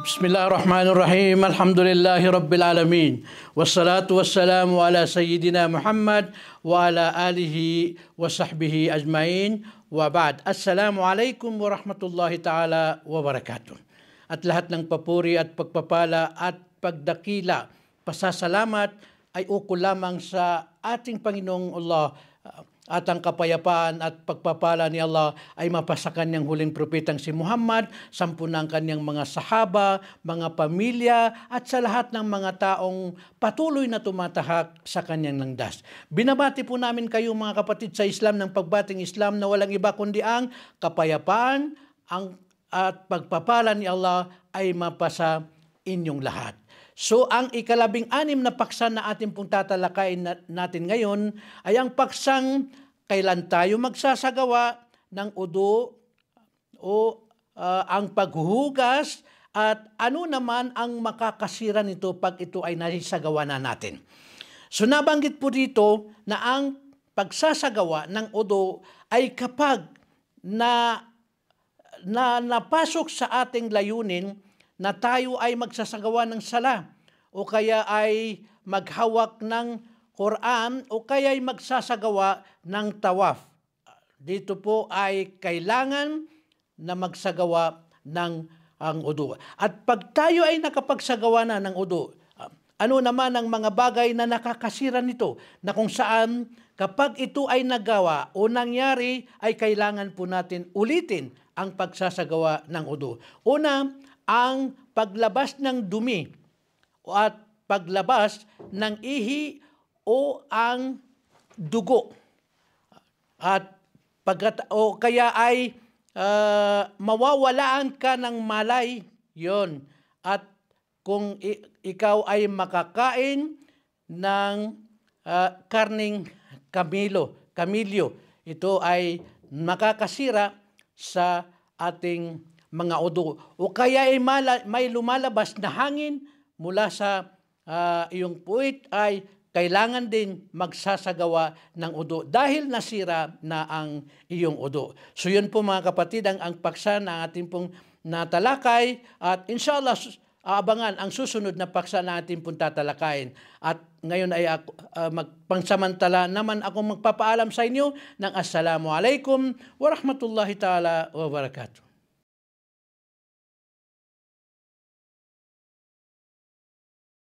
Bismillahirrahmanirrahim. Alhamdulillahi Rabbil Alamin. Wassalatu wassalamu ala Sayyidina Muhammad wa ala alihi wa sahbihi ajmain. Wa ba'd. Assalamualaikum warahmatullahi ta'ala wa barakatuh. At lahat ng papuri at pagpapala at pagdakila, pasasalamat ay ukol lamang sa ating Panginoong Allah, at ang kapayapaan at pagpapala ni Allah ay mapasa kanyang huling propetang si Muhammad, sampu ng kanyang mga sahaba, mga pamilya, at sa lahat ng mga taong patuloy na tumatahak sa kanyang landas. Binabati po namin kayo mga kapatid sa Islam ng pagbating Islam na walang iba kundi ang kapayapaan at pagpapala ni Allah ay mapasa inyong lahat. So, ang ikalabing-anim na paksa na ating pong tatalakayin natin ngayon ay ang paksang kailan tayo magsasagawa ng udu o ang paghuhugas at ano naman ang makakasira nito pag ito ay nasagawa na natin. So, nabanggit po dito na ang pagsasagawa ng udu ay kapag napasok sa ating layunin na tayo ay magsasagawa ng sala o kaya ay maghawak ng Quran o kaya ay magsasagawa ng tawaf. Dito po ay kailangan na magsagawa ng ang udu. At pag tayo ay nakapagsagawa na ng udu, ano naman ang mga bagay na nakakasira nito na kung saan kapag ito ay nagawa o nangyari ay kailangan po natin ulitin ang pagsasagawa ng udu. Una, ang paglabas ng dumi at paglabas ng ihi o ang dugo. At o kaya ay mawawalaan ka ng malay, yon. At kung ikaw ay makakain ng karning kamilyo, ito ay makakasira sa ating mga udu. O kaya ay may lumalabas na hangin mula sa iyong puwit ay kailangan din magsasagawa ng udu dahil nasira na ang iyong udu. So yun po mga kapatid ang paksa na ating pong natalakay at inshallah aabangan ang susunod na paksa na ating pong tatalakayin. At ngayon ay magpansamantala naman ako magpapaalam sa inyo ng Assalamualaikum warahmatullahi ta'ala wabarakatuh.